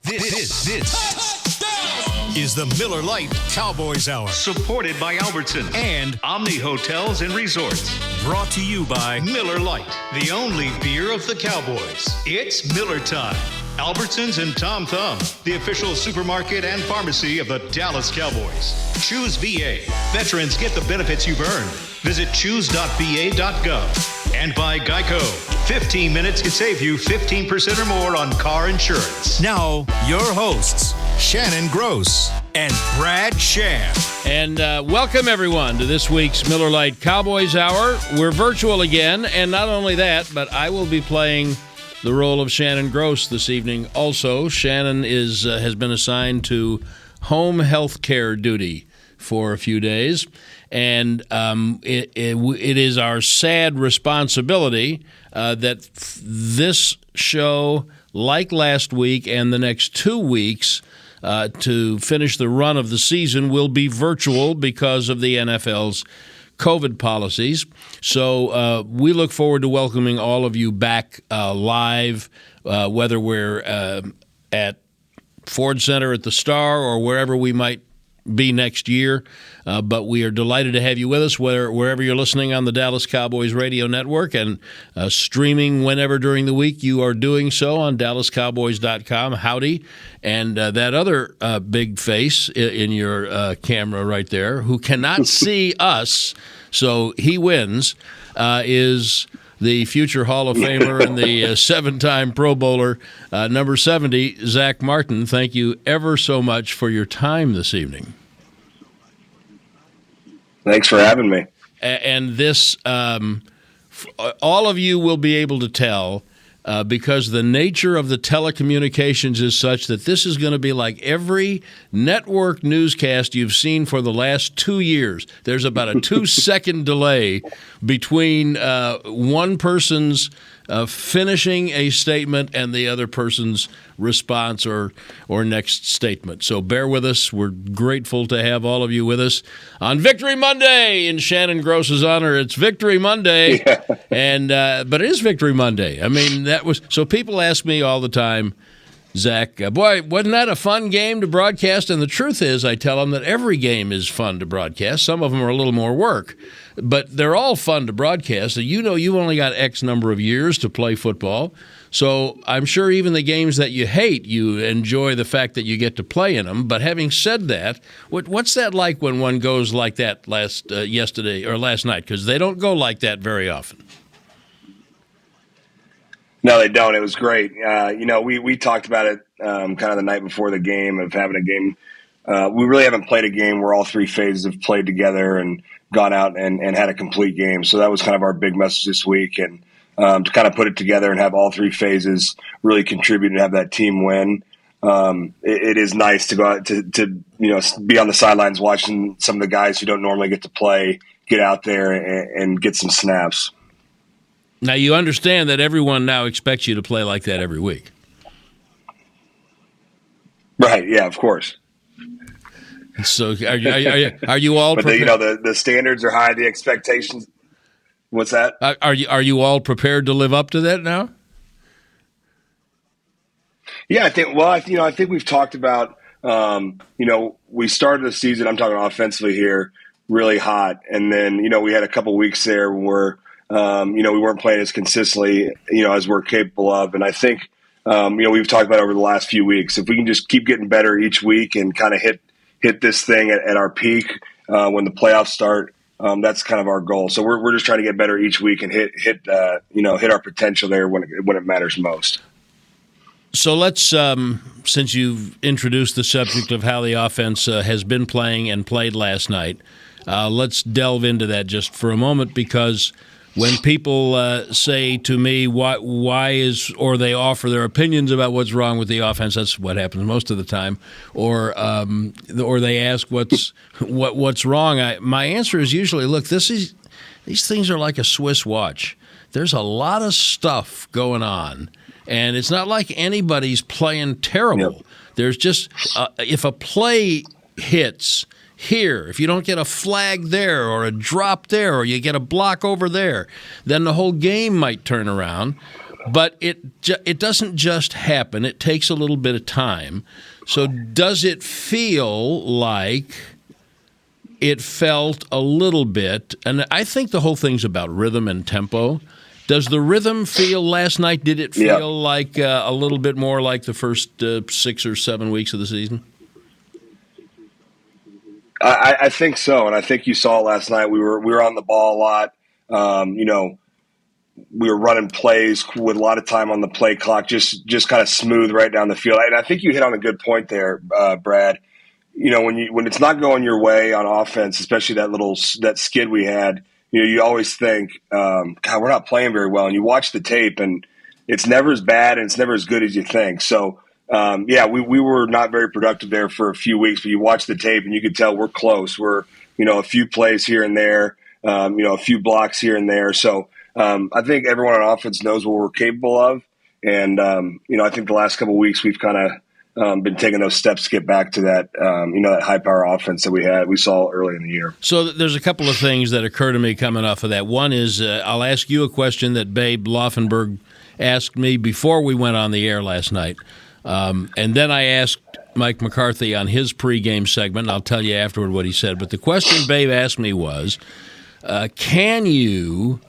This is the Miller Lite Cowboys Hour. Supported by Albertsons And Omni Hotels and Resorts. brought to you by Miller Lite, the only beer of the Cowboys. It's Miller time. Albertsons and Tom Thumb, the official supermarket and pharmacy of the Dallas Cowboys. Choose VA. Veterans get the benefits you've earned. Visit choose.va.gov. And by Geico. 15 minutes could save you 15% or more on car insurance. now your hosts, Shannon Gross and Brad Sham. And welcome, everyone, to this week's Miller Lite Cowboys Hour. We're virtual again, and not only that, but I will be playing the role of Shannon Gross this evening. Also, Shannon has been assigned to home health care duty for a few days, and it is our sad responsibility that this show, like last week and the next 2 weeks, to finish the run of the season, will be virtual because of the NFL's COVID policies. So we look forward to welcoming all of you back live, whether we're at Ford Center at the Star or wherever we might be next year. But we are delighted to have you with us wherever you're listening on the Dallas Cowboys radio network and streaming whenever during the week you are doing so on DallasCowboys.com. Howdy. And that other big face in your camera right there who cannot see us, so he wins, is the future Hall of Famer and the seven-time Pro Bowler, number 70, Zach Martin. Thank you ever so much for your time this evening. Thanks for having me. And this, all of you will be able to tell because the nature of the telecommunications is such that this is going to be like every network newscast you've seen for the last 2 years. There's about a 2-second delay between one person's finishing a statement and the other person's response or next statement. So bear with us. We're grateful to have all of you with us on Victory Monday in Shannon Gross's honor. It's Victory Monday, Yeah. and but it is Victory Monday. I mean, that was so. People ask me all the time, Zach, boy, wasn't that a fun game to broadcast? And the truth is, I tell them that every game is fun to broadcast. Some of them are a little more work, but they're all fun to broadcast. You know, you've only got X number of years to play football. So I'm sure even the games that you hate, you enjoy the fact that you get to play in them. But having said that, what's that like when one goes like that last night? Because they don't go like that very often. No, they don't. It was great. We talked about it kind of the night before the game of having a game. We really haven't played a game where all three phases have played together and gone out and had a complete game. So that was kind of our big message this week. And to kind of put it together and have all three phases really contribute and have that team win. It is nice to go out to be on the sidelines watching some of the guys who don't normally get to play get out there and get some snaps. Now, you understand that everyone now expects you to play like that every week. Right. Yeah, of course. So are you all But the standards are high, the expectations. What's that? Are you all prepared to live up to that now? Yeah, I think we've talked about we started the season, I'm talking offensively here, really hot, and then we had a couple weeks there where we weren't playing as consistently as we're capable of, and I think we've talked about over the last few weeks, if we can just keep getting better each week and kind of hit this thing at our peak when the playoffs start. That's kind of our goal. So we're just trying to get better each week and hit our potential there when it matters most. So let's, since you've introduced the subject of how the offense has been playing and played last night, let's delve into that just for a moment, because when people say to me or they offer their opinions about what's wrong with the offense, that's what happens most of the time, or they ask what's wrong. My answer is usually, look, these things are like a Swiss watch. There's a lot of stuff going on, and it's not like anybody's playing terrible. Yep. There's just if a play hits here, if you don't get a flag there or a drop there or you get a block over there, then the whole game might turn around. But it doesn't just happen. It takes a little bit of time. So does it feel like it felt a little bit, and I think the whole thing's about rhythm and tempo. Does the rhythm feel last night, did it feel like a little bit more like the first 6 or 7 weeks of the season? I think so, and I think you saw last night. We were on the ball a lot. We were running plays with a lot of time on the play clock, just kind of smooth right down the field. And I think you hit on a good point there, Brad. When it's not going your way on offense, especially that skid we had, you always think, God, we're not playing very well. And you watch the tape, and it's never as bad and it's never as good as you think. So, we were not very productive there for a few weeks, but you watch the tape and you could tell we're close. We're, a few plays here and there, a few blocks here and there. So I think everyone on offense knows what we're capable of. And, I think the last couple of weeks we've kind of been taking those steps to get back to that, that high power offense that we saw early in the year. So there's a couple of things that occur to me coming off of that. One is I'll ask you a question that Babe Laufenberg asked me before we went on the air last night. And then I asked Mike McCarthy on his pregame segment, and I'll tell you afterward what he said. But the question Babe asked me was, can you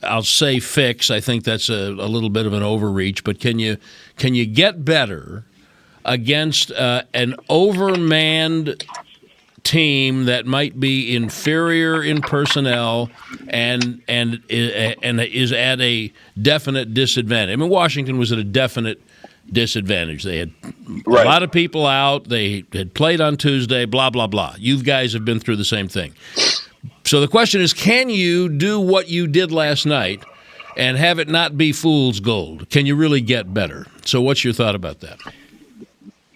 I'll say fix. I think that's a little bit of an overreach, but can you get better against an overmanned team that might be inferior in personnel and is at a definite disadvantage? I mean, Washington was at a definite disadvantage. They had a lot of people out. They had played on Tuesday, blah, blah, blah. You guys have been through the same thing. So the question is, can you do what you did last night and have it not be fool's gold? Can you really get better? So what's your thought about that?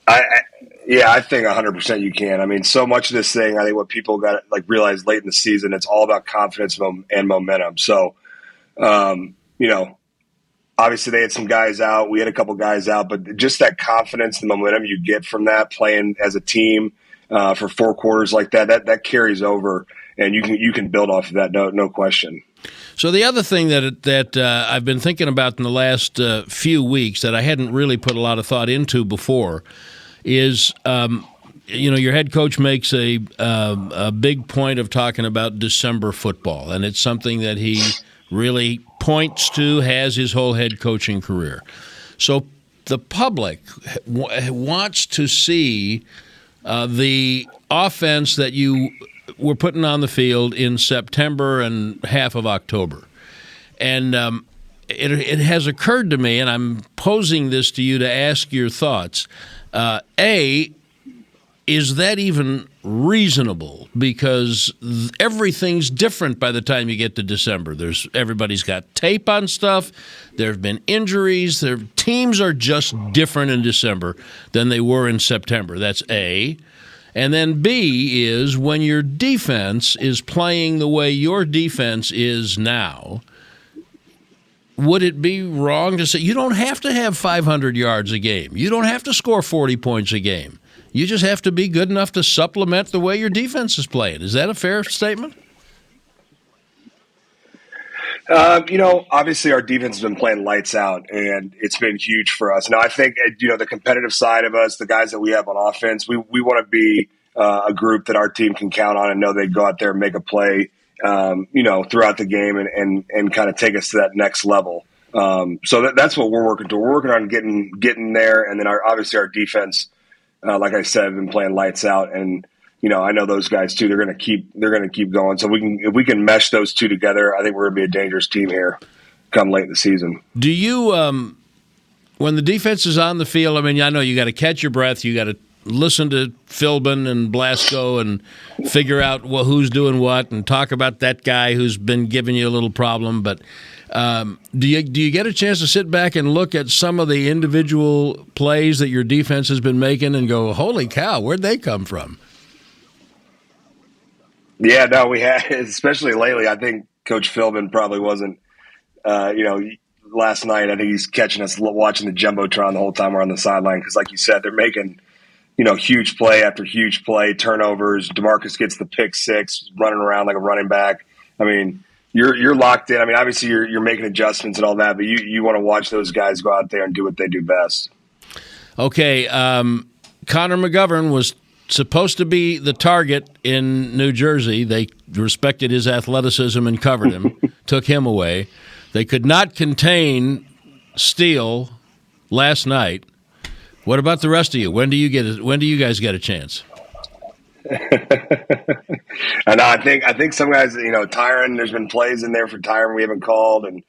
I think 100% you can. I mean, so much of this thing, I think what people got realized late in the season, it's all about confidence and momentum. So, obviously they had some guys out. We had a couple guys out, but just that confidence and momentum you get from that playing as a team for 4 quarters like that carries over, and you can build off of that, no question. So the other thing that I've been thinking about in the last few weeks that I hadn't really put a lot of thought into before is, your head coach makes a big point of talking about December football, and it's something that he really points to, has his whole head coaching career. So the public wants to see the offense that you were putting on the field in September and half of October. And it has occurred to me, and I'm posing this to you to ask your thoughts. Is that even reasonable? Because everything's different by the time you get to December. Everybody's got tape on stuff. There have been injuries. Teams are just different in December than they were in September. That's A. And then B is when your defense is playing the way your defense is now, would it be wrong to say you don't have to have 500 yards a game? You don't have to score 40 points a game. You just have to be good enough to supplement the way your defense is playing. Is that a fair statement? Obviously our defense has been playing lights out, and it's been huge for us. Now, I think, the competitive side of us, the guys that we have on offense, we want to be a group that our team can count on and know they go out there and make a play, throughout the game and kind of take us to that next level. So that's what we're working to. We're working on getting there, and then obviously our defense, like I said, have been playing lights out, and I know those guys too. They're going to keep going. So if we can mesh those two together, I think we're going to be a dangerous team here come late in the season. Do you, when the defense is on the field? I mean, I know you got to catch your breath. You got to listen to Philbin and Blasco and figure out who's doing what and talk about that guy who's been giving you a little problem. But do you get a chance to sit back and look at some of the individual plays that your defense has been making and go, holy cow, where'd they come from? Yeah, no, we had, especially lately. I think Coach Philbin probably wasn't, last night. I think he's catching us watching the Jumbotron the whole time we're on the sideline because, like you said, they're making, huge play after huge play, turnovers. DeMarcus gets the pick 6, running around like a running back. I mean, you're locked in. I mean, obviously you're making adjustments and all that, but you want to watch those guys go out there and do what they do best. Okay, Connor McGovern was supposed to be the target in New Jersey. They respected his athleticism and covered him, took him away. They could not contain Steele last night. What about the rest of you? When do you guys get a chance? And I think some guys, Tyron, there's been plays in there for Tyron we haven't called, and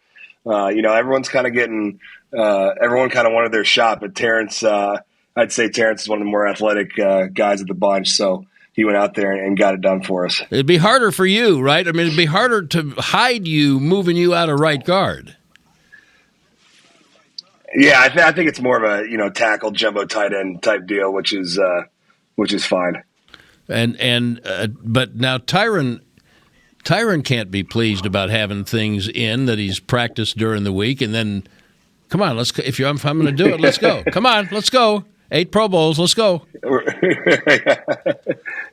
everyone's kind of getting everyone kind of wanted their shot, but Terrence, I'd say Terrence is one of the more athletic guys of the bunch, so he went out there and got it done for us. It'd be harder for you, right? I mean, it'd be harder to hide you moving you out of right guard. Yeah, I think it's more of a tackle jumbo tight end type deal, which is fine. But now Tyron can't be pleased about having things in that he's practiced during the week, and then come on, let's. If I'm going to do it, let's go. Come on, let's go. 8 Pro Bowls, let's go.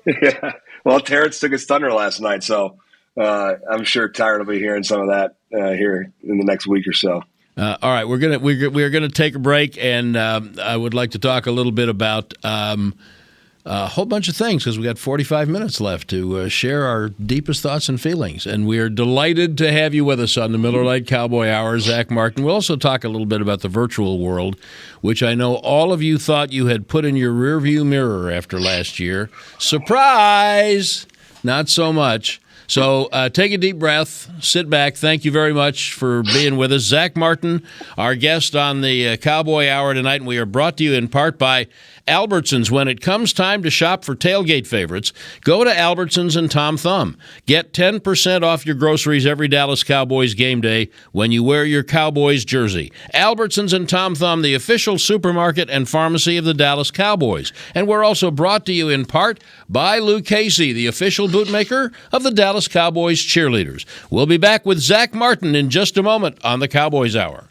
Yeah. Well, Terrence took his thunder last night, so I'm sure Tyron will be hearing some of that here in the next week or so. All right, we're gonna take a break, and I would like to talk a little bit about a whole bunch of things because we got 45 minutes left to share our deepest thoughts and feelings. And we are delighted to have you with us on the Miller Lite Cowboy Hour, Zach Martin. We'll also talk a little bit about the virtual world, which I know all of you thought you had put in your rearview mirror after last year. Surprise! Not so much. So take a deep breath, sit back. Thank you very much for being with us. Zach Martin, our guest on the Cowboy Hour tonight, and we are brought to you in part by Albertsons. When it comes time to shop for tailgate favorites, go to Albertsons and Tom Thumb. Get 10% off your groceries every Dallas Cowboys game day when you wear your Cowboys jersey. Albertsons and Tom Thumb, the official supermarket and pharmacy of the Dallas Cowboys. And we're also brought to you in part by Lou Casey, the official bootmaker of the Dallas Cowboys cheerleaders. We'll be back with Zach Martin in just a moment on the Cowboys Hour.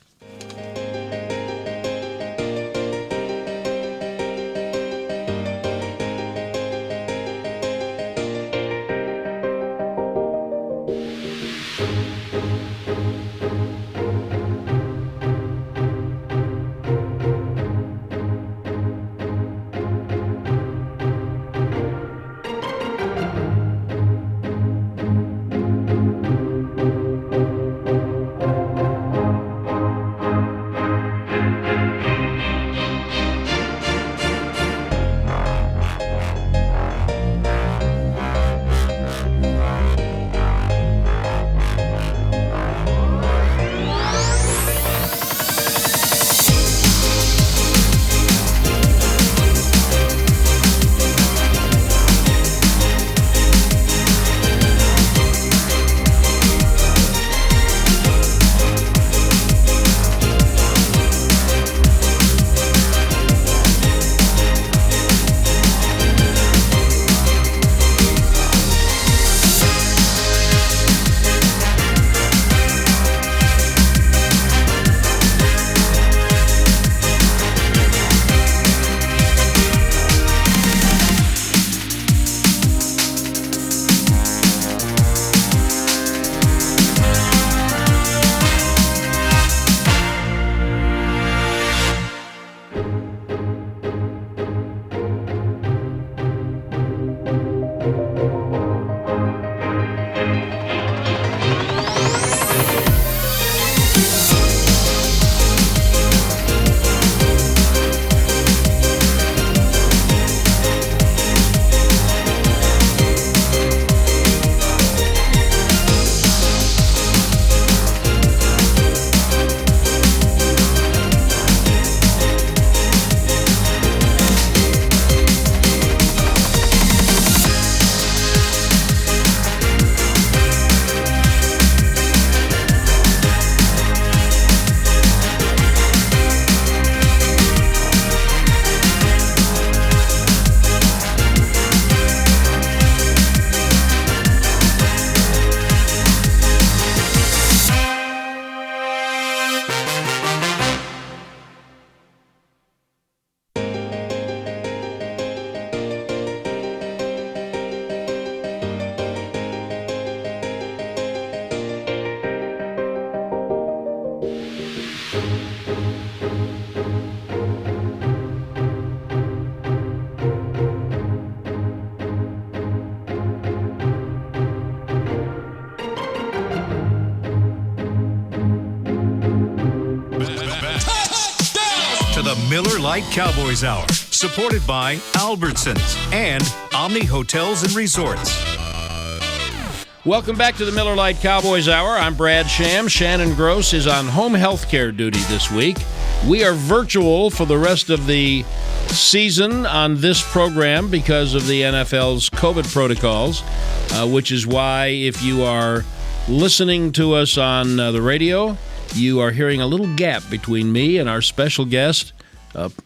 Miller Lite Cowboys Hour, supported by Albertsons and Omni Hotels and Resorts. Welcome back to the Miller Lite Cowboys Hour. I'm Brad Sham. Shannon Gross is on home health care duty this week. We are virtual for the rest of the season on this program because of the NFL's COVID protocols, which is why if you are listening to us on the radio, you are hearing a little gap between me and our special guest,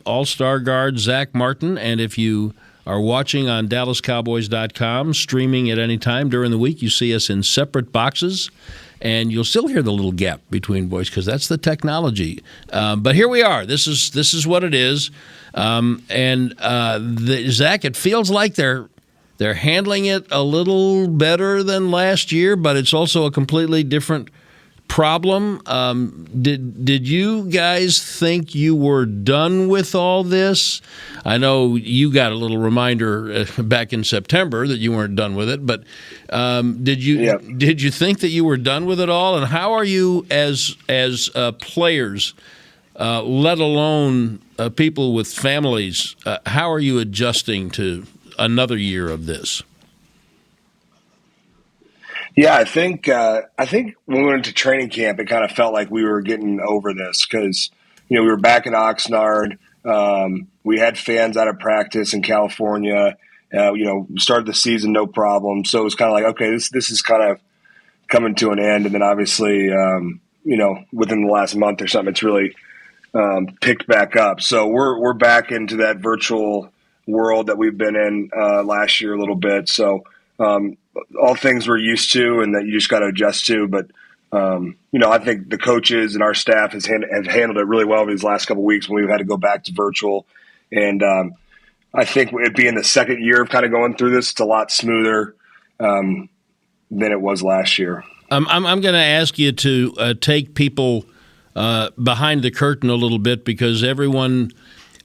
All-Star guard Zach Martin. And if you are watching on DallasCowboys.com, streaming at any time during the week, you see us in separate boxes, and you'll still hear the little gap between voice because that's the technology. But here we are. This is what it is. Zach, it feels like they're handling it a little better than last year, but it's also a completely different problem. Did you guys think you were done with all this? I know you got a little reminder back in September that you weren't done with it, but did you think that you were done with it all? And how are you as players, let alone people with families? How are you adjusting to another year of this? Yeah, I think when we went into training camp, it kind of felt like we were getting over this because we were back in Oxnard. We had fans out of practice in California. Started the season no problem. So it was kind of like, okay, this is kind of coming to an end. And then obviously, within the last month or something, it's really picked back up. So we're back into that virtual world that we've been in last year a little bit. So. All things we're used to and that you just got to adjust to. But, I think the coaches and our staff have handled it really well over these last couple of weeks when we've had to go back to virtual. And I think it being the second year of kind of going through this, it's a lot smoother than it was last year. I'm going to ask you to take people behind the curtain a little bit because everyone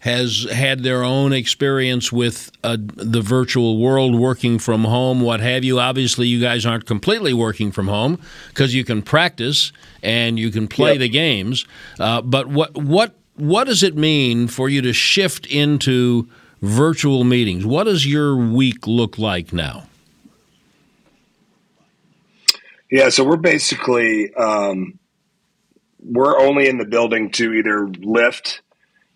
has had their own experience with the virtual world, working from home, what have you. Obviously, you guys aren't completely working from home because you can practice and you can play the games. But what does it mean for you to shift into virtual meetings? What does your week look like now? Yeah, so we're basically we're only in the building to either lift,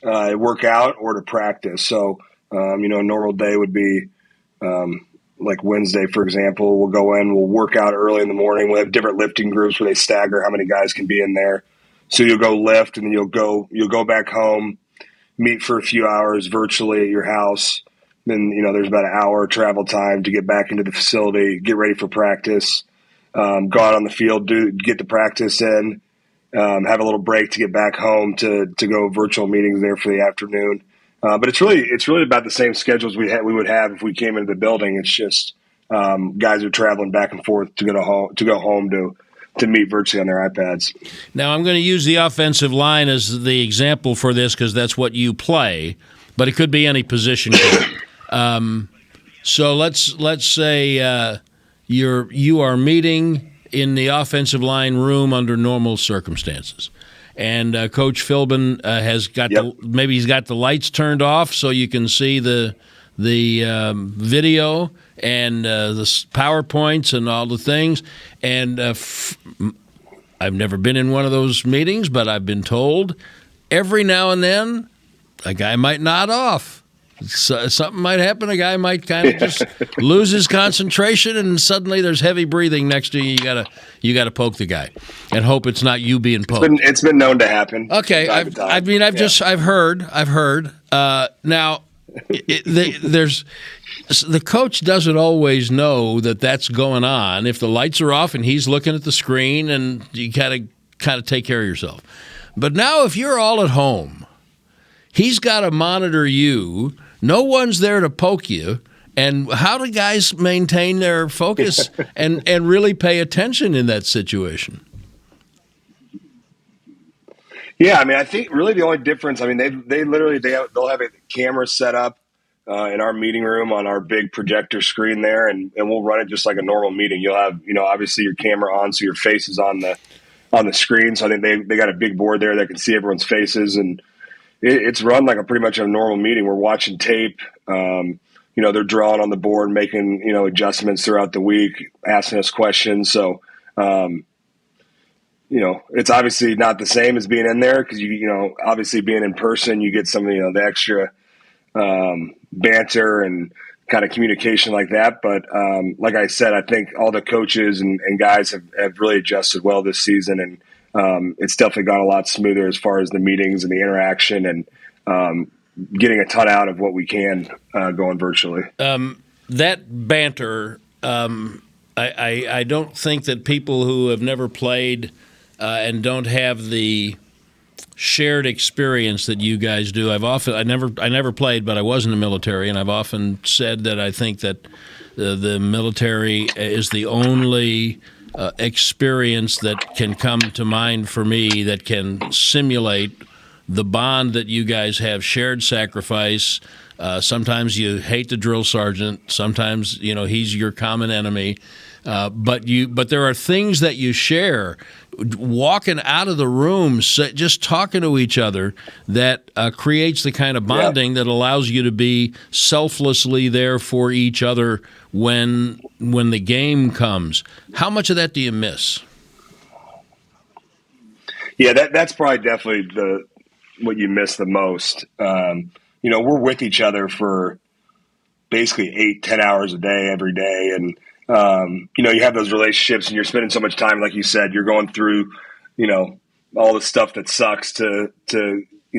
work out, or to practice. So, a normal day would be like Wednesday, for example. We'll go in, we'll work out early in the morning. We'll have different lifting groups where they stagger how many guys can be in there. So you'll go lift, and then you'll go back home, meet for a few hours virtually at your house. Then, there's about an hour travel time to get back into the facility, get ready for practice, go out on the field, get the practice in, have a little break to get back home to go virtual meetings there for the afternoon. But it's really about the same schedules we would have if we came into the building. It's just guys are traveling back and forth to go home to meet virtually on their iPads. Now I'm going to use the offensive line as the example for this because that's what you play, but it could be any position group. So let's say you are meeting in the offensive line room under normal circumstances. And Coach Philbin has got maybe he's got the lights turned off so you can see the video and the PowerPoints and all the things. And I've never been in one of those meetings, but I've been told every now and then a guy might nod off. Something might happen. A guy might kind of just lose his concentration, and suddenly there's heavy breathing next to you. You gotta poke the guy, and hope it's not you being poked. It's been known to happen. Okay, I've heard. Now, the coach doesn't always know that that's going on. If the lights are off and he's looking at the screen, and you gotta kind of take care of yourself. But now, if you're all at home, he's got to monitor you. No one's there to poke you. And how do guys maintain their focus and really pay attention in that situation? Yeah, I think really the only difference, they'll have a camera set up in our meeting room on our big projector screen there, and we'll run it just like a normal meeting. You'll have, obviously your camera on, so your face is on the screen. So I think they got a big board there that can see everyone's faces, and it's run like pretty much a normal meeting. We're watching tape. They're drawing on the board, making, adjustments throughout the week, asking us questions. So, it's obviously not the same as being in there because, obviously being in person, you get some of, the extra banter and kind of communication like that. But like I said, I think all the coaches and guys have really adjusted well this season. And it's definitely gone a lot smoother as far as the meetings and the interaction and getting a ton out of what we can going virtually. That banter, I don't think that people who have never played and don't have the shared experience that you guys do. I never played, but I was in the military, and I've often said that I think that the military is the only experience that can come to mind for me that can simulate the bond that you guys have, shared sacrifice. Sometimes you hate the drill sergeant. Sometimes he's your common enemy. But there are things that you share. Walking out of the room, just talking to each other, that creates the kind of bonding that allows you to be selflessly there for each other when the game comes. How much of that do you miss? Yeah, that's probably definitely what you miss the most. We're with each other for basically 8-10 hours a day every day, and you have those relationships and you're spending so much time, like you said, you're going through, all the stuff that sucks to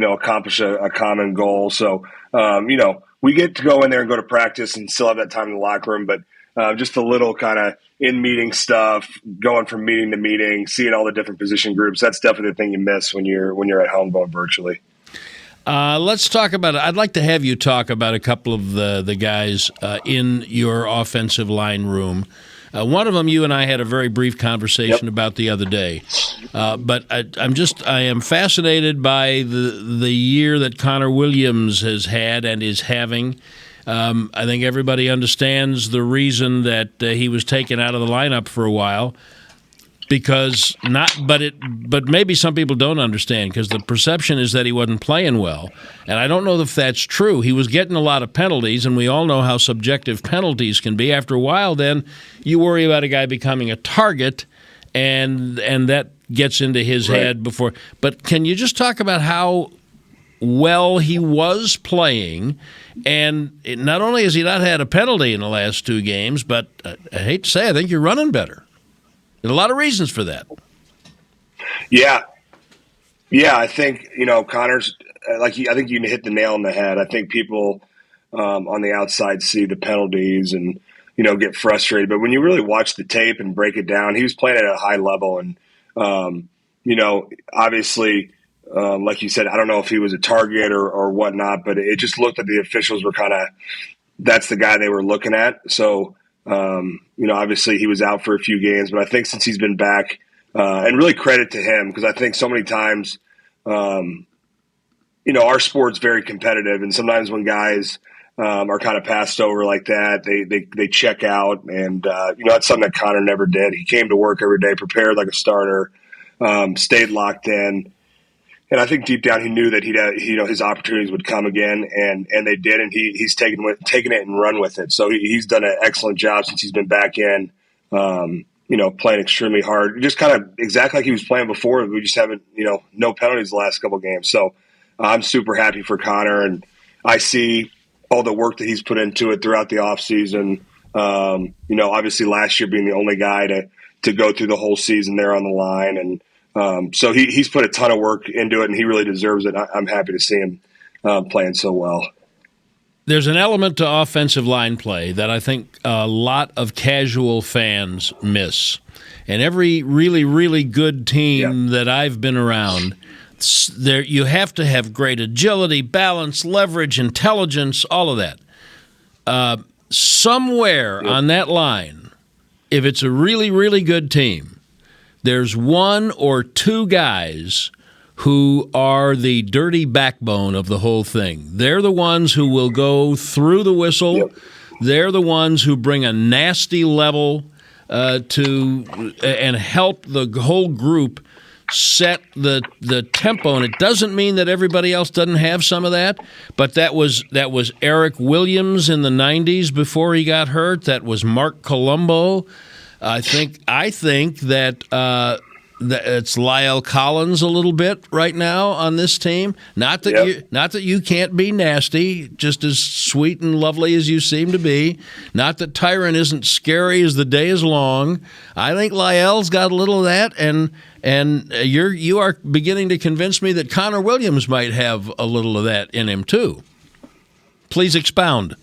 accomplish a common goal. So, we get to go in there and go to practice and still have that time in the locker room, but just a little kind of in meeting stuff, going from meeting to meeting, seeing all the different position groups. That's definitely the thing you miss when you're at home going virtually. Let's talk about it. I'd like to have you talk about a couple of the guys in your offensive line room. One of them you and I had a very brief conversation about the other day. But I am fascinated by the year that Connor Williams has had and is having. I think everybody understands the reason that he was taken out of the lineup for a while. But maybe some people don't understand because the perception is that he wasn't playing well. And I don't know if that's true. He was getting a lot of penalties, and we all know how subjective penalties can be. After a while, then, you worry about a guy becoming a target, and that gets into his head before. But can you just talk about how well he was playing? And not only has he not had a penalty in the last 2 games, but I hate to say, I think you're running better. There's a lot of reasons for that. Yeah, I think Connor's I think you hit the nail on the head. I think people on the outside see the penalties and get frustrated, but when you really watch the tape and break it down, he was playing at a high level, and obviously, like you said, I don't know if he was a target or whatnot, but it just looked like the officials were that's the guy they were looking at. So. Obviously he was out for a few games, but I think since he's been back, and really credit to him, because I think so many times, our sport's very competitive, and sometimes when guys are kind of passed over like that, they check out, and that's something that Connor never did. He came to work every day, prepared like a starter, stayed locked in. And I think deep down he knew that his opportunities would come again, and they did, and he's taken it and run with it. So he's done an excellent job since he's been back in, playing extremely hard, just kind of exactly like he was playing before. We just haven't, no penalties the last couple of games. So I'm super happy for Connor, and I see all the work that he's put into it throughout the offseason. Obviously last year being the only guy to go through the whole season there on the line, and so he's put a ton of work into it, and he really deserves it. I'm happy to see him playing so well. There's an element to offensive line play that I think a lot of casual fans miss. And every really, really good team that I've been around, you have to have great agility, balance, leverage, intelligence, all of that. Somewhere on that line, if it's a really, really good team, there's 1 or 2 guys who are the dirty backbone of the whole thing. They're the ones who will go through the whistle. Yep. They're the ones who bring a nasty level and help the whole group set the tempo, and it doesn't mean that everybody else doesn't have some of that, but that was Eric Williams in the 90s before he got hurt. That was Mark Colombo. I think that it's Lyle Collins a little bit right now on this team. Not that you can't be nasty, just as sweet and lovely as you seem to be. Not that Tyron isn't scary as the day is long. I think Lyle's got a little of that, and you are beginning to convince me that Connor Williams might have a little of that in him too. Please expound.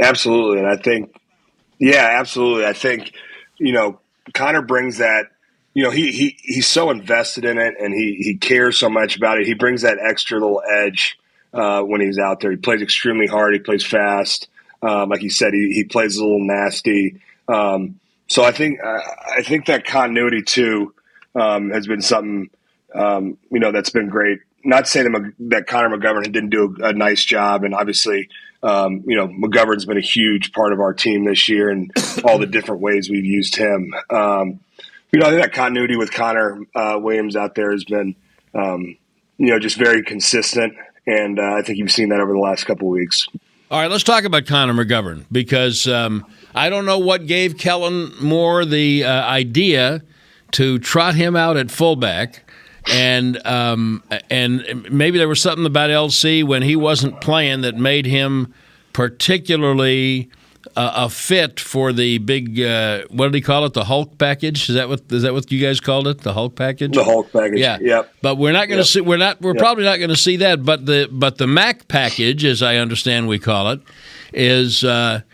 Absolutely, and I think, absolutely. I think, Connor brings that. He's so invested in it, and he cares so much about it. He brings that extra little edge when he's out there. He plays extremely hard. He plays fast. Like you said, he plays a little nasty. So I think that continuity too has been something that's been great. Not saying that Connor McGovern didn't do a nice job, and obviously McGovern's been a huge part of our team this year, and all the different ways we've used him. I think that continuity with Connor Williams out there has been, just very consistent, and I think you've seen that over the last couple of weeks. All right, let's talk about Connor McGovern, because I don't know what gave Kellen Moore the idea to trot him out at fullback, and maybe there was something about LC when he wasn't playing that made him particularly a fit for the big what did he call it? The Hulk package? Is that what you guys called it? The Hulk package? The Hulk package. Yeah. Yep. But we're not going to see. We're probably not going to see that. But the Mac package, as I understand we call it, is that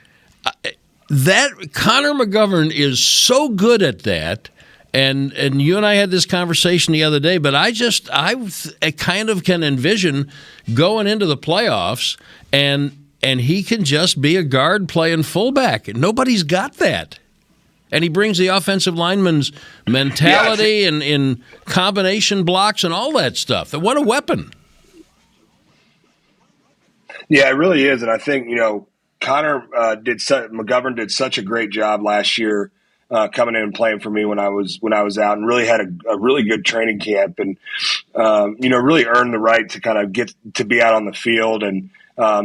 Connor McGovern is so good at that. And you and I had this conversation the other day, but I kind of can envision going into the playoffs and he can just be a guard playing fullback. Nobody's got that. And he brings the offensive lineman's mentality and in combination blocks and all that stuff. What a weapon. Yeah, it really is. And I think, McGovern did such a great job last year coming in and playing for me when I was out, and really had a really good training camp, and really earned the right to kind of get to be out on the field. And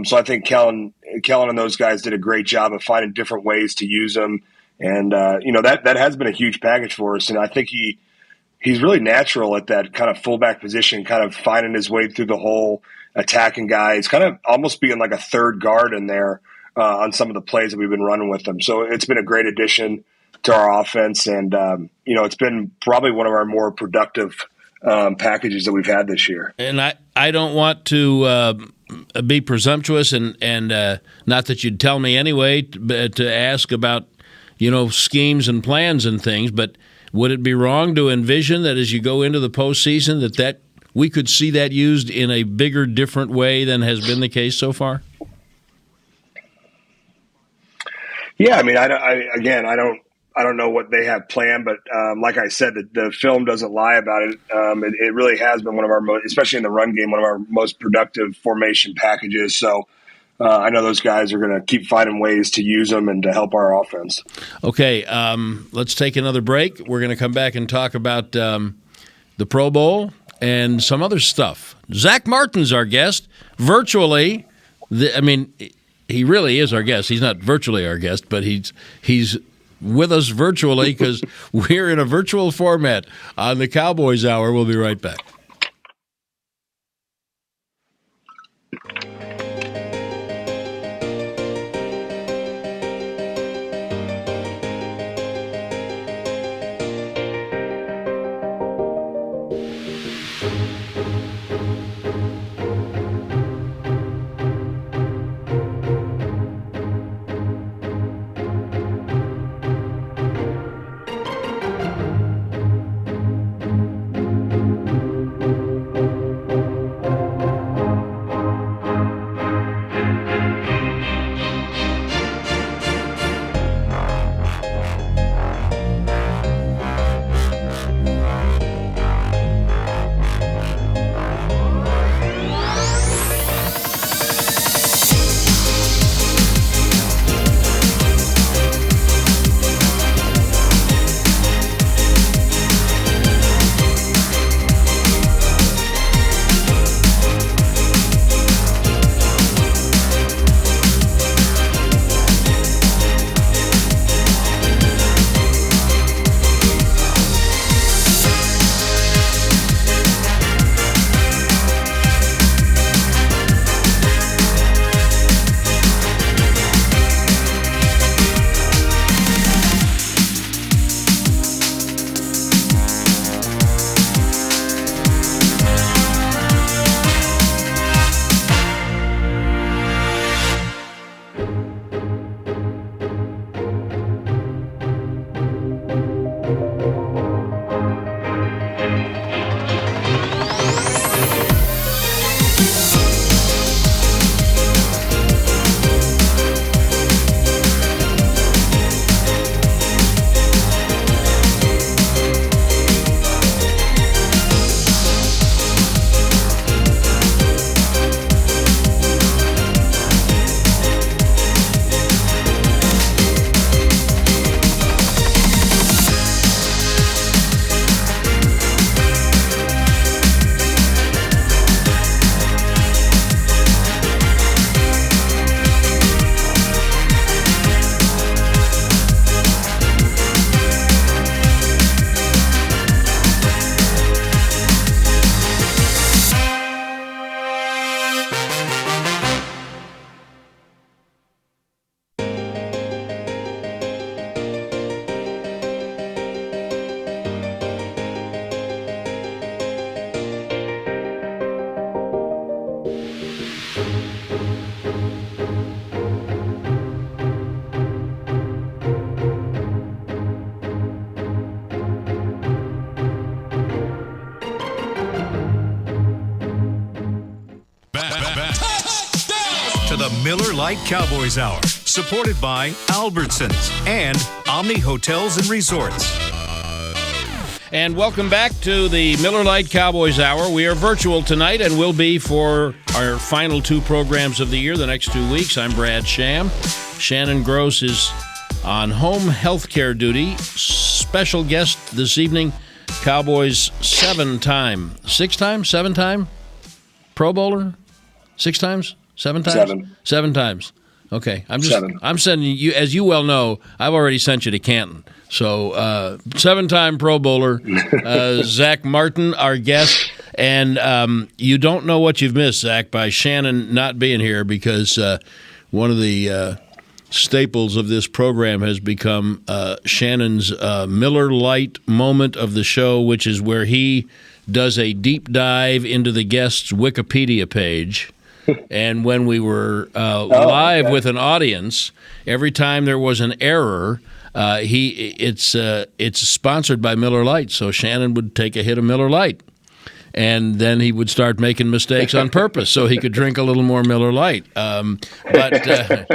so I think Kellen and those guys did a great job of finding different ways to use them, and that has been a huge package for us. And I think he's really natural at that kind of fullback position, kind of finding his way through the hole, attacking guys, kind of almost being like a third guard in there on some of the plays that we've been running with them. So it's been a great addition to our offense, and it's been probably one of our more productive packages that we've had this year. And I don't want to be presumptuous, and not that you'd tell me anyway, to ask about schemes and plans and things, but would it be wrong to envision that as you go into the postseason that we could see that used in a bigger, different way than has been the case so far? Yeah, I mean, I don't know what they have planned, but like I said, the film doesn't lie about it. It really has been one of our most, especially in the run game, one of our most productive formation packages. So I know those guys are going to keep finding ways to use them and to help our offense. Okay, let's take another break. We're going to come back and talk about the Pro Bowl and some other stuff. Zach Martin's our guest, virtually. He really is our guest. He's not virtually our guest, but he's with us virtually because we're in a virtual format on the Cowboys Hour. We'll be right back. Miller Lite Cowboys Hour, supported by Albertsons and Omni Hotels and Resorts. And welcome back to the Miller Lite Cowboys Hour. We are virtual tonight and will be for our final two programs of the year, the next 2 weeks. I'm Brad Sham. Shannon Gross is on home health care duty. Special guest this evening, Cowboys seven-time Pro Bowler? 6 times? 7 times? 7. 7 times. Okay. I'm sending you, as you well know, I've already sent you to Canton. So 7-time Pro Bowler, Zach Martin, our guest. And you don't know what you've missed, Zach, by Shannon not being here, because one of the staples of this program has become Shannon's Miller Lite moment of the show, which is where he does a deep dive into the guest's Wikipedia page. And when we were live with an audience, every time there was an error, it's sponsored by Miller Lite. So Shannon would take a hit of Miller Lite, and then he would start making mistakes on purpose so he could drink a little more Miller Lite. But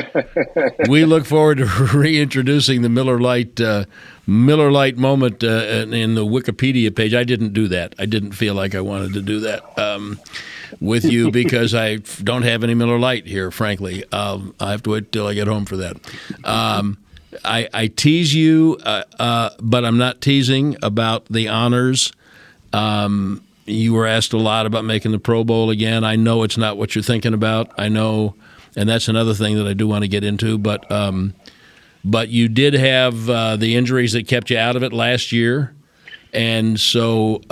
we look forward to reintroducing the Miller Lite moment in the Wikipedia page. I didn't do that. I didn't feel like I wanted to do that with you because I don't have any Miller Lite here, frankly. I have to wait till I get home for that. I tease you, but I'm not teasing about the honors. You were asked a lot about making the Pro Bowl again. I know it's not what you're thinking about. I know, and that's another thing that I do want to get into. But you did have the injuries that kept you out of it last year, and so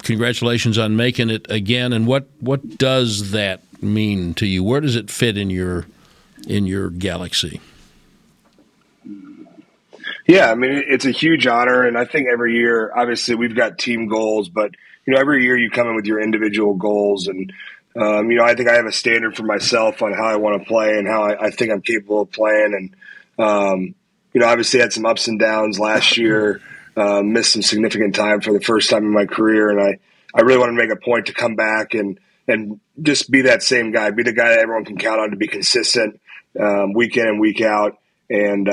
congratulations on making it again. And what does that mean to you? Where does it fit in your galaxy? Yeah, I mean, it's a huge honor, and I think every year, obviously, we've got team goals, but every year you come in with your individual goals, and I think I have a standard for myself on how I want to play and how I think I'm capable of playing, and obviously had some ups and downs last year, missed some significant time for the first time in my career, and I really want to make a point to come back and just be that same guy, be the guy that everyone can count on to be consistent week in and week out, and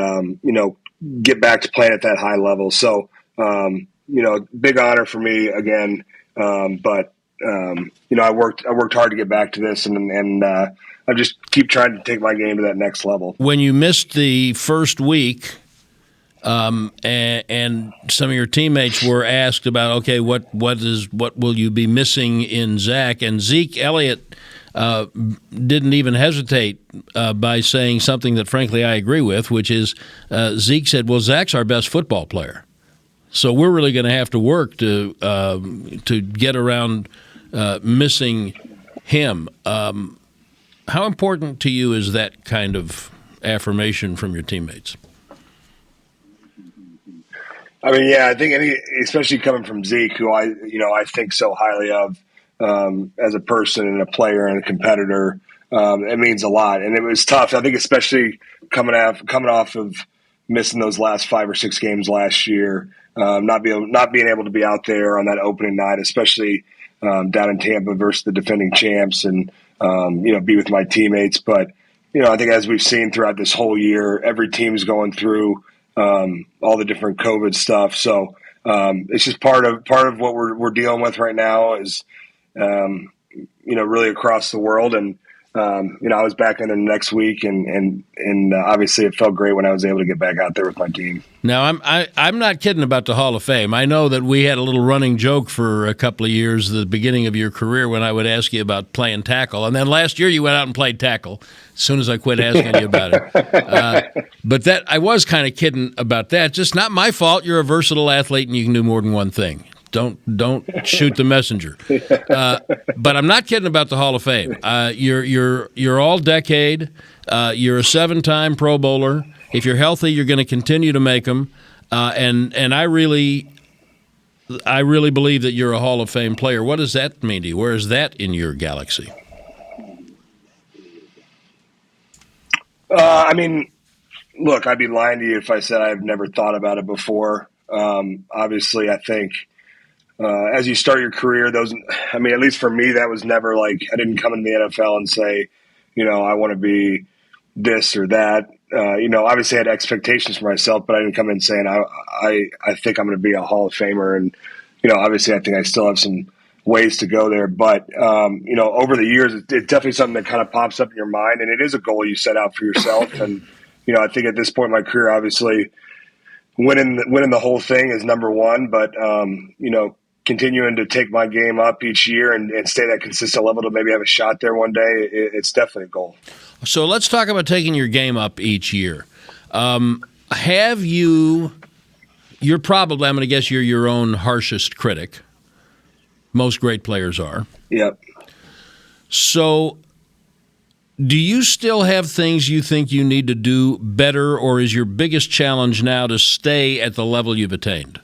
get back to playing at that high level. So, big honor for me again. But I worked hard to get back to this, and I just keep trying to take my game to that next level. When you missed the first week, and some of your teammates were asked about, okay, what will you be missing in Zach? And Zeke Elliott didn't even hesitate by saying something that, frankly, I agree with, which is Zeke said, well, Zach's our best football player. So we're really going to have to work to get around missing him. How important to you is that kind of affirmation from your teammates? I mean, yeah, I think especially coming from Zeke, who I think so highly of as a person and a player and a competitor, it means a lot. And it was tough. I think especially coming off of missing those last 5 or 6 games last year, not being able to be out there on that opening night, especially down in Tampa versus the defending champs, and be with my teammates. But I think as we've seen throughout this whole year, every team's going through all the different COVID stuff. So it's just part of what we're dealing with right now is really across the world. And I was back in there next week, and obviously it felt great when I was able to get back out there with my team. Now, I'm not kidding about the Hall of Fame. I know that we had a little running joke for a couple of years, the beginning of your career, when I would ask you about playing tackle. And then last year you went out and played tackle as soon as I quit asking you about it. But that I was kind of kidding about that. Just not my fault. You're a versatile athlete and you can do more than one thing. Don't shoot the messenger. But I'm not kidding about the Hall of Fame. You're all decade. You're a 7-time Pro Bowler. If you're healthy, you're going to continue to make them. And I really believe that you're a Hall of Fame player. What does that mean to you? Where is that in your galaxy? I mean, look, I'd be lying to you if I said I've never thought about it before. Obviously, I think as you start your career, at least for me, that was never like I didn't come into the NFL and say, I want to be this or that. Obviously I had expectations for myself, but I didn't come in saying I think I'm going to be a Hall of Famer. And, obviously I think I still have some ways to go there. But, over the years, it's definitely something that kind of pops up in your mind. And it is a goal you set out for yourself. And, I think at this point in my career, obviously winning the whole thing is number one. But, continuing to take my game up each year and stay at that consistent level to maybe have a shot there one day, it's definitely a goal. So let's talk about taking your game up each year. You're probably, I'm going to guess you're your own harshest critic. Most great players are. Yep. So do you still have things you think you need to do better, or is your biggest challenge now to stay at the level you've attained?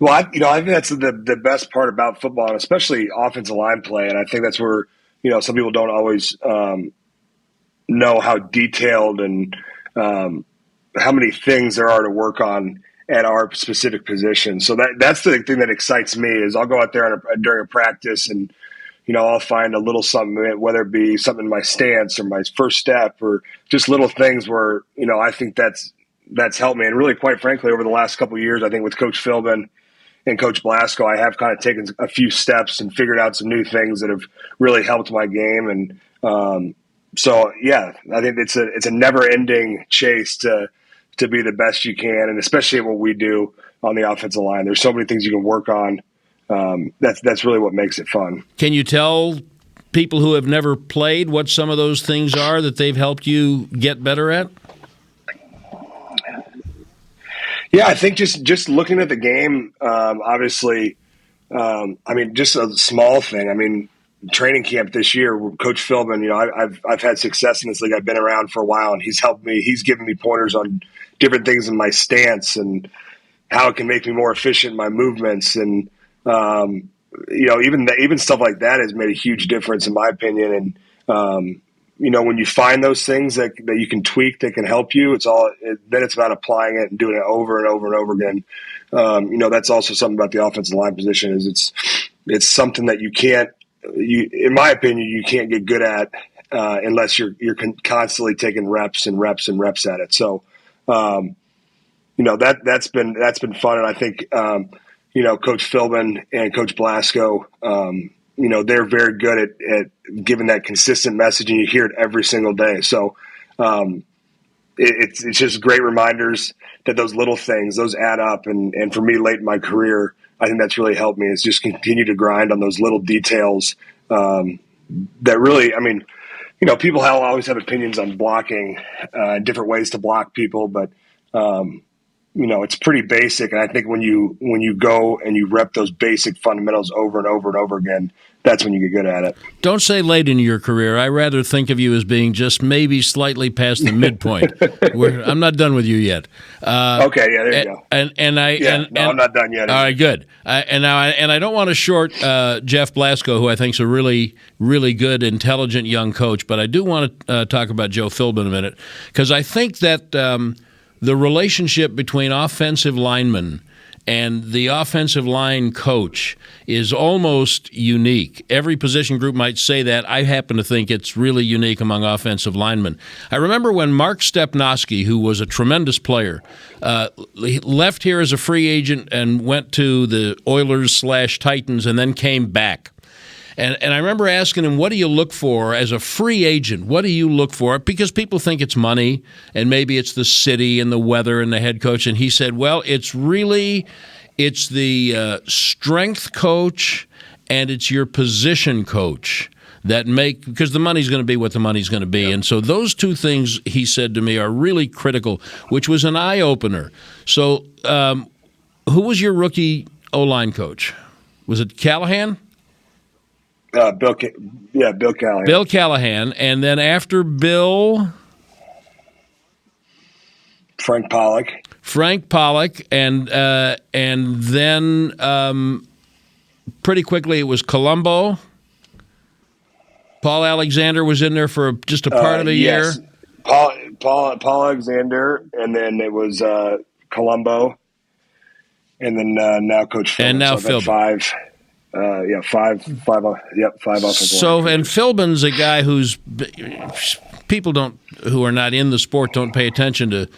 Well, I think that's the best part about football, and especially offensive line play. And I think that's where, some people don't always know how detailed and how many things there are to work on at our specific position. So that's the thing that excites me is I'll go out there during a practice and, I'll find a little something, whether it be something in my stance or my first step or just little things where, I think that's helped me. And really, quite frankly, over the last couple of years, I think with Coach Philbin and Coach Blasco, I have kind of taken a few steps and figured out some new things that have really helped my game. And so, yeah, I think it's a never-ending chase to be the best you can, and especially what we do on the offensive line. There's so many things you can work on. That's really what makes it fun. Can you tell people who have never played what some of those things are that they've helped you get better at? Yeah, I think just looking at the game, obviously, just a small thing. Training camp this year, Coach Philbin, I've had success in this league. I've been around for a while, and he's helped me. He's given me pointers on different things in my stance and how it can make me more efficient in my movements. And, even stuff like that has made a huge difference in my opinion. And, when you find those things that you can tweak that can help you, then it's about applying it and doing it over and over and over again. That's also something about the offensive line position is it's something that in my opinion, you can't get good at unless you're constantly taking reps and reps and reps at it. So, that's been fun. And I think, Coach Philbin and Coach Blasco, they're very good at giving that consistent message, and you hear it every single day. So it's just great reminders that those little things, those add up. And for me, late in my career, I think that's really helped me is just continue to grind on those little details that really, people always have opinions on blocking, different ways to block people, but it's pretty basic. And I think when you go and you rep those basic fundamentals over and over and over again, that's when you get good at it. Don't say late in your career. I rather think of you as being just maybe slightly past the midpoint. I'm not done with you yet. Okay, yeah, there you go. I'm not done yet. All right, good. And I don't want to short Jeff Blasco, who I think is a really, really good, intelligent young coach, but I do want to talk about Joe Philbin a minute because I think that the relationship between offensive linemen and the offensive line coach is almost unique. Every position group might say that. I happen to think it's really unique among offensive linemen. I remember when Mark Stepnoski, who was a tremendous player, he left here as a free agent and went to the Oilers/Titans and then came back. And I remember asking him, what do you look for as a free agent? What do you look for? Because people think it's money, and maybe it's the city and the weather and the head coach. And he said, well, it's the strength coach and it's your position coach because the money's going to be what the money's going to be. Yep. And so those two things, he said to me, are really critical, which was an eye-opener. So who was your rookie O-line coach? Was it Callahan? Bill Callahan. Bill Callahan, and then after Bill, Frank Pollock, and then pretty quickly it was Colombo. Paul Alexander was in there for just a part of a year. Paul Alexander, and then it was Colombo, and then now Coach Phil. And now so Phil. Five. Five offensive So, line. and Philbin's a guy who are not in the sport don't pay attention to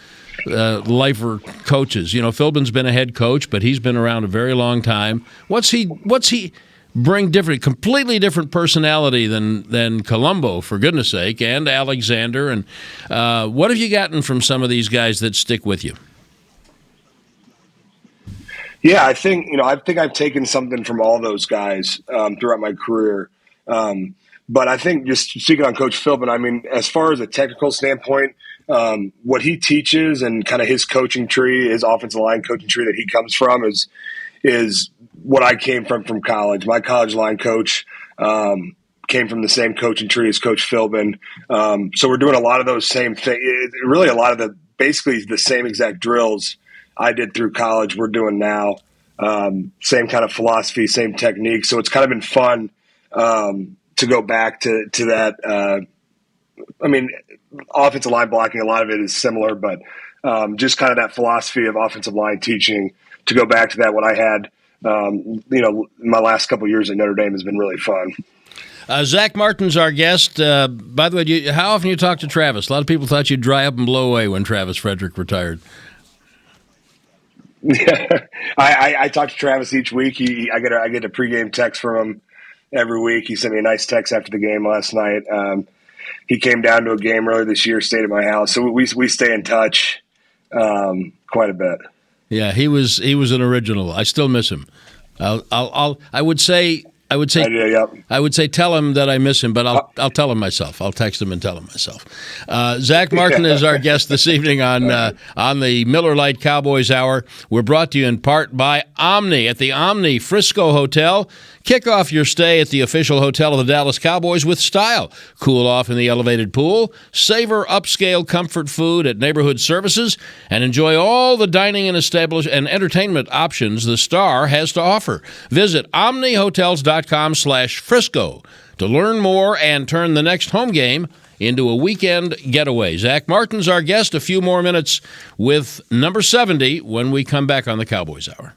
lifer coaches. You know, Philbin's been a head coach, but he's been around a very long time. What's he bring different, completely different personality than Colombo, for goodness sake, and Alexander? And what have you gotten from some of these guys that stick with you? Yeah, I think I've taken something from all those guys throughout my career. But I think, just speaking on Coach Philbin, I mean, as far as a technical standpoint, what he teaches and kind of his coaching tree, his offensive line coaching tree that he comes from is what I came from college. My college line coach came from the same coaching tree as Coach Philbin. So we're doing a lot of those same things. Really, a lot of basically the same exact drills I did through college we're doing now. Same kind of philosophy, same technique. So it's kind of been fun to go back to that. I mean, offensive line blocking, a lot of it is similar, but just kind of that philosophy of offensive line teaching, to go back to that, what I had, my last couple of years at Notre Dame has been really fun. Zach Martin's our guest. By the way, how often do you talk to Travis? A lot of people thought you'd dry up and blow away when Travis Frederick retired. Yeah, I talk to Travis each week. I get a pregame text from him every week. He sent me a nice text after the game last night. He came down to a game earlier this year, stayed at my house, so we stay in touch quite a bit. Yeah, he was an original. I still miss him. I would say tell him that I miss him, but I'll tell him myself. I'll text him and tell him myself. Zach Martin is our guest this evening on the Miller Lite Cowboys Hour. We're brought to you in part by Omni at the Omni Frisco Hotel. Kick off your stay at the official hotel of the Dallas Cowboys with style. Cool off in the elevated pool, savor upscale comfort food at Neighborhood Services, and enjoy all the dining and entertainment options the Star has to offer. Visit omnihotels.com/Frisco to learn more and turn the next home game into a weekend getaway. Zach Martin's our guest. A few more minutes with number 70 when we come back on the Cowboys Hour.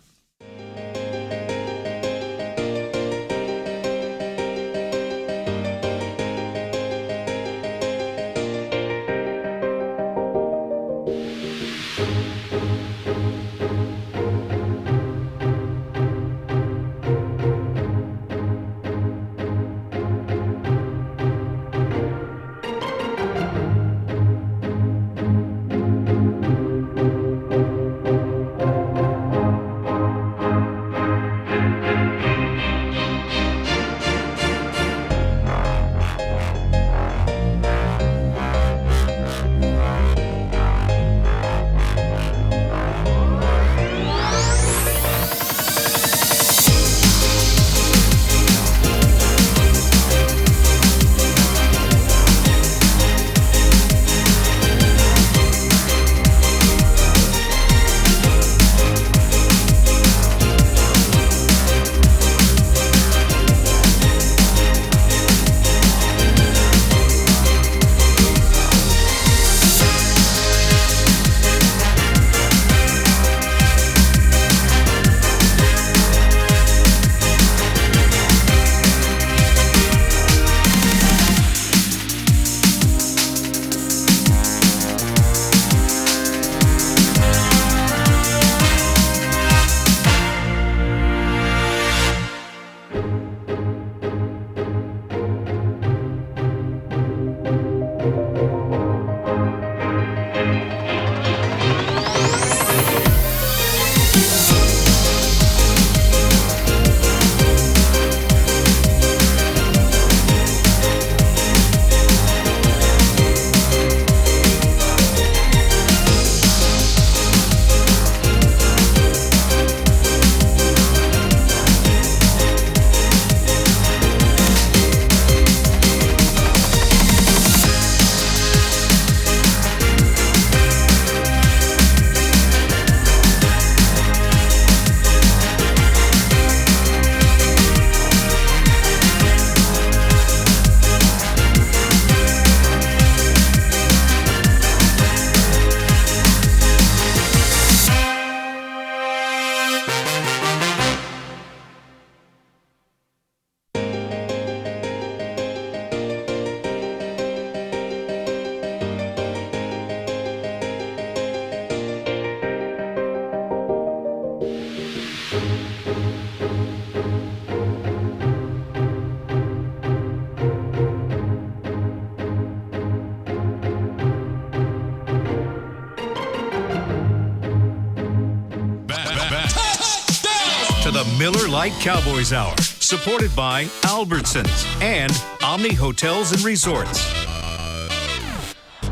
To the Miller Lite Cowboys Hour, supported by Albertsons and Omni Hotels and Resorts.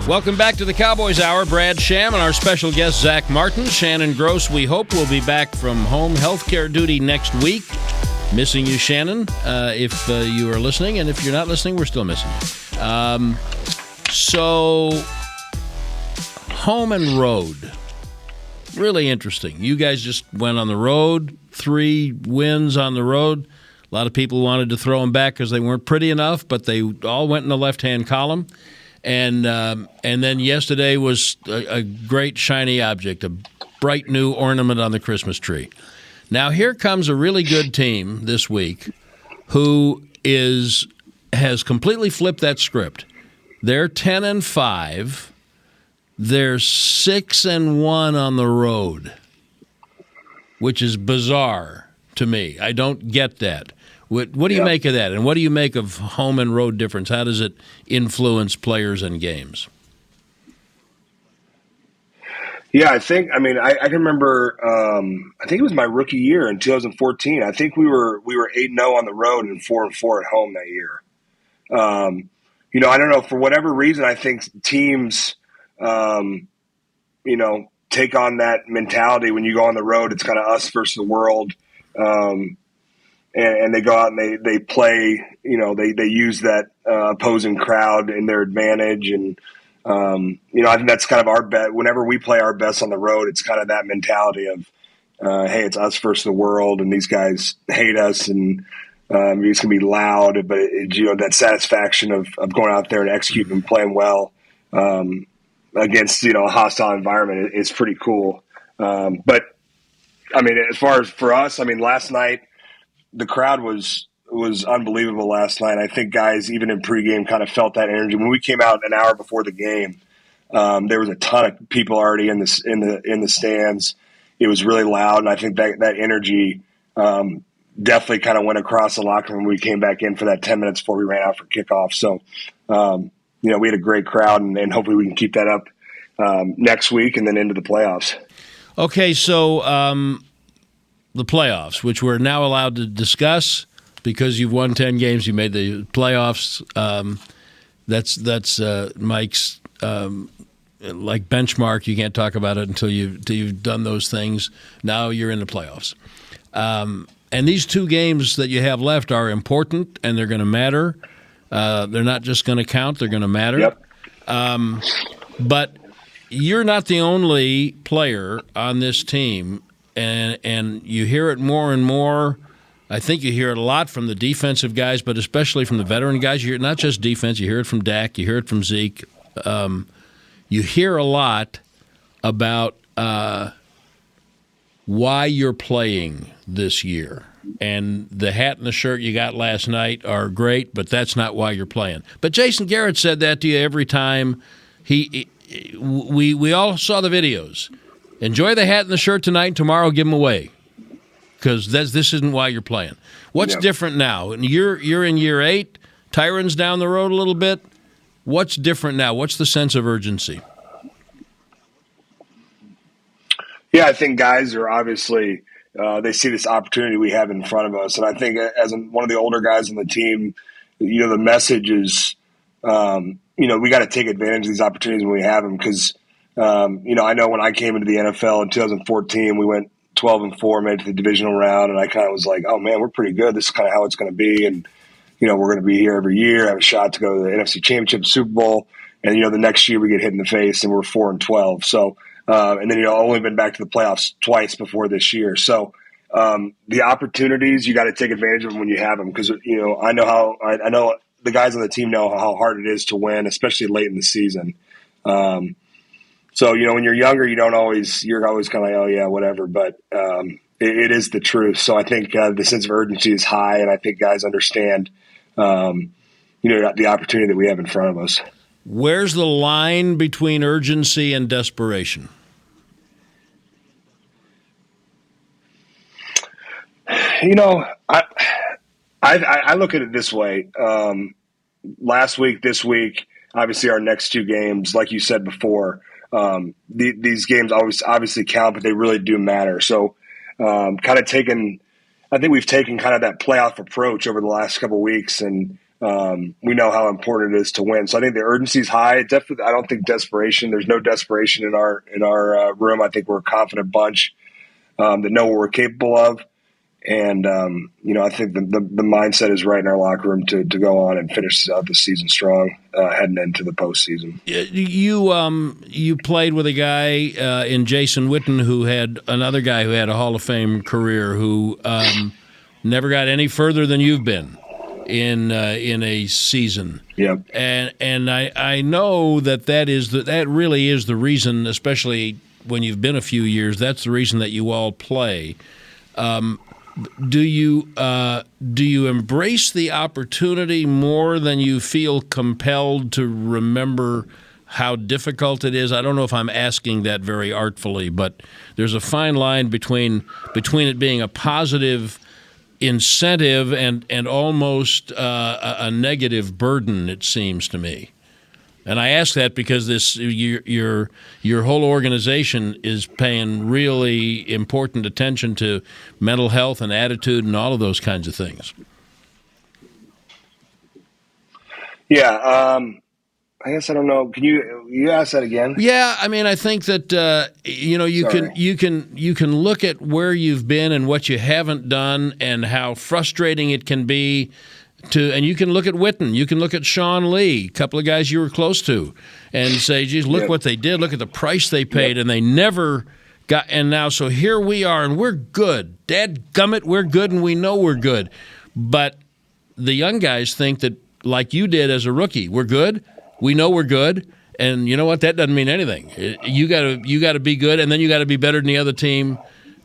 Welcome back to the Cowboys Hour. Brad Sham and our special guest, Zach Martin. Shannon Gross, we hope, will be back from home healthcare duty next week. Missing you, Shannon, if you are listening. And if you're not listening, we're still missing you. So, home and road. Really interesting. You guys just went on the road, 3 wins on the road. A lot of people wanted to throw them back because they weren't pretty enough, but they all went in the left-hand column. And then yesterday was a great shiny object, a bright new ornament on the Christmas tree. Now here comes a really good team this week who has completely flipped that script. They're 10-5. They're 6-1 on the road, which is bizarre to me. I don't get that. What do you make of that? And what do you make of home and road difference? How does it influence players and games? Yeah, I can remember, I think it was my rookie year in 2014. I think we were 8-0 on the road and 4-4 at home that year. I don't know, for whatever reason, I think teams, take on that mentality when you go on the road. It's kind of us versus the world. And they go out and they play, they use that opposing crowd in their advantage. And, I think that's kind of our bet. Whenever we play our best on the road, it's kind of that mentality of, hey, it's us versus the world, and these guys hate us, and it's going to be loud. But, that satisfaction of going out there and executing and playing well against, a hostile environment is pretty cool. But, as far as for us, last night, the crowd was unbelievable last night. I think guys, even in pregame, kind of felt that energy. When we came out an hour before the game, there was a ton of people already in the stands. It was really loud, and I think that energy definitely kind of went across the locker room when we came back in for that 10 minutes before we ran out for kickoff. So, we had a great crowd, and hopefully we can keep that up next week and then into the playoffs. Okay, so the playoffs, which we're now allowed to discuss because you've won 10 games, you made the playoffs. That's Mike's like benchmark. You can't talk about it until you've done those things. Now you're in the playoffs. And these 2 games that you have left are important, and they're going to matter. They're not just going to count; they're going to matter. Yep. But you're not the only player on this team, and you hear it more and more. I think you hear it a lot from the defensive guys, but especially from the veteran guys. You hear it not just defense. You hear it from Dak. You hear it from Zeke. You hear a lot about why you're playing this year. And the hat and the shirt you got last night are great, but that's not why you're playing. But Jason Garrett said that to you every time. We all saw the videos. Enjoy the hat and the shirt tonight, and tomorrow give them away, because this isn't why you're playing. What's different now? You're in year 8. Tyron's down the road a little bit. What's different now? What's the sense of urgency? Yeah, I think guys are obviously they see this opportunity we have in front of us, and I think as one of the older guys on the team, the message is, we got to take advantage of these opportunities when we have them, because I know when I came into the NFL in 2014, we went 12-4, made it to the divisional round, and I kind of was like, oh man, we're pretty good. This is kind of how it's going to be, and we're going to be here every year, have a shot to go to the NFC Championship, Super Bowl, and the next year we get hit in the face and we're 4-12. So, and then only been back to the playoffs twice before this year. So, the opportunities, you got to take advantage of them when you have them, because I know the guys on the team know how hard it is to win, especially late in the season. So, when you're younger, you're always kind of like, oh yeah, whatever. But it is the truth. So I think the sense of urgency is high, and I think guys understand, the opportunity that we have in front of us. Where's the line between urgency and desperation? I look at it this way. Last week, this week, obviously our next two games, like you said before, these games obviously count, but they really do matter. So I think we've taken kind of that playoff approach over the last couple of weeks, and we know how important it is to win. So I think the urgency is high. Definitely, I don't think desperation. There's no desperation in our room. I think we're a confident bunch that know what we're capable of. And, I think the mindset is right in our locker room to go on and finish out the season strong, heading into the postseason. You played with a guy in Jason Witten who had another guy who had a Hall of Fame career who never got any further than you've been in a season. Yep. And I know that really is the reason, especially when you've been a few years, that's the reason that you all play. Do you embrace the opportunity more than you feel compelled to remember how difficult it is? I don't know if I'm asking that very artfully, but there's a fine line between it being a positive incentive and almost a negative burden, it seems to me. And I ask that because your whole organization is paying really important attention to mental health and attitude and all of those kinds of things. Yeah, I guess I don't know. Can you ask that again? Yeah, I mean, I think that you can look at where you've been and what you haven't done and how frustrating it can be. And you can look at Witten, you can look at Sean Lee, a couple of guys you were close to, and say, geez, look what they did, look at the price they paid, and they never got, and now, so here we are, and we're good. Dadgummit, we're good, and we know we're good. But the young guys think that, like you did as a rookie, we're good, we know we're good, and you know what, that doesn't mean anything. You got to be good, and then you got to be better than the other team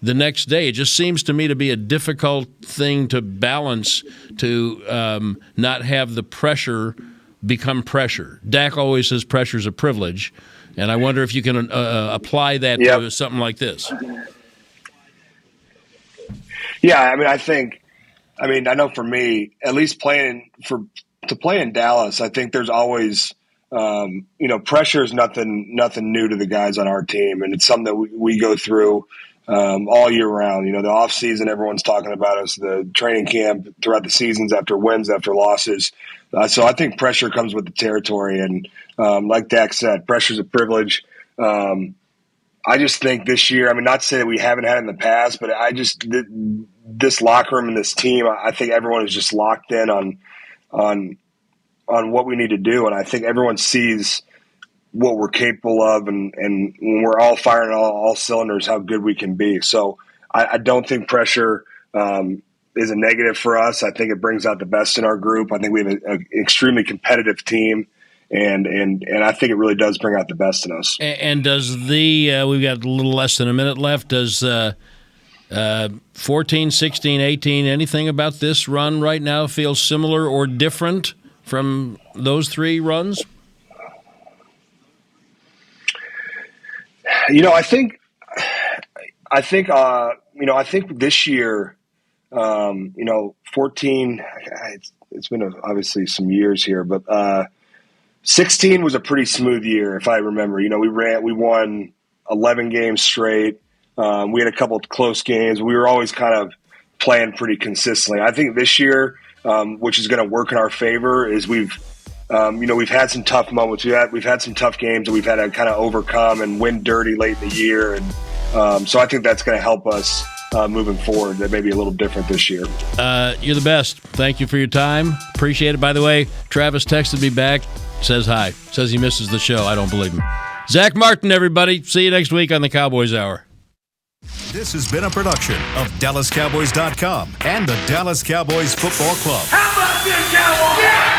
the next day. It just seems to me to be a difficult thing to balance, to not have the pressure become pressure. Dak always says pressure's a privilege, and I wonder if you can apply that to something like this. Yeah, I know for me, at least to play in Dallas, I think there's always pressure is nothing new to the guys on our team, and it's something that we go through all year round. The off season, everyone's talking about us, the training camp, throughout the seasons, after wins, after losses. So I think pressure comes with the territory. And like Dak said, pressure's a privilege. I just think this year, not to say that we haven't had it in the past, but this locker room and this team, I think everyone is just locked in on what we need to do. And I think everyone sees what we're capable of, and when we're all firing all cylinders, how good we can be. So I don't think pressure is a negative for us. I think it brings out the best in our group. I think we have an extremely competitive team, and I think it really does bring out the best in us. And does we've got a little less than a minute left, does 14, 16, 18, anything about this run right now feel similar or different from those three runs? I think this year, 14. It's been obviously some years here, but 16 was a pretty smooth year, if I remember. We won 11 games straight. We had a couple of close games. We were always kind of playing pretty consistently. I think this year, which is going to work in our favor, is we've had some tough moments. We've had some tough games that we've had to kind of overcome and win dirty late in the year. And so I think that's going to help us moving forward. That may be a little different this year. You're the best. Thank you for your time. Appreciate it. By the way, Travis texted me back, says hi, says he misses the show. I don't believe him. Zach Martin, everybody. See you next week on the Cowboys Hour. This has been a production of DallasCowboys.com and the Dallas Cowboys Football Club. How about this, Cowboys? Yeah!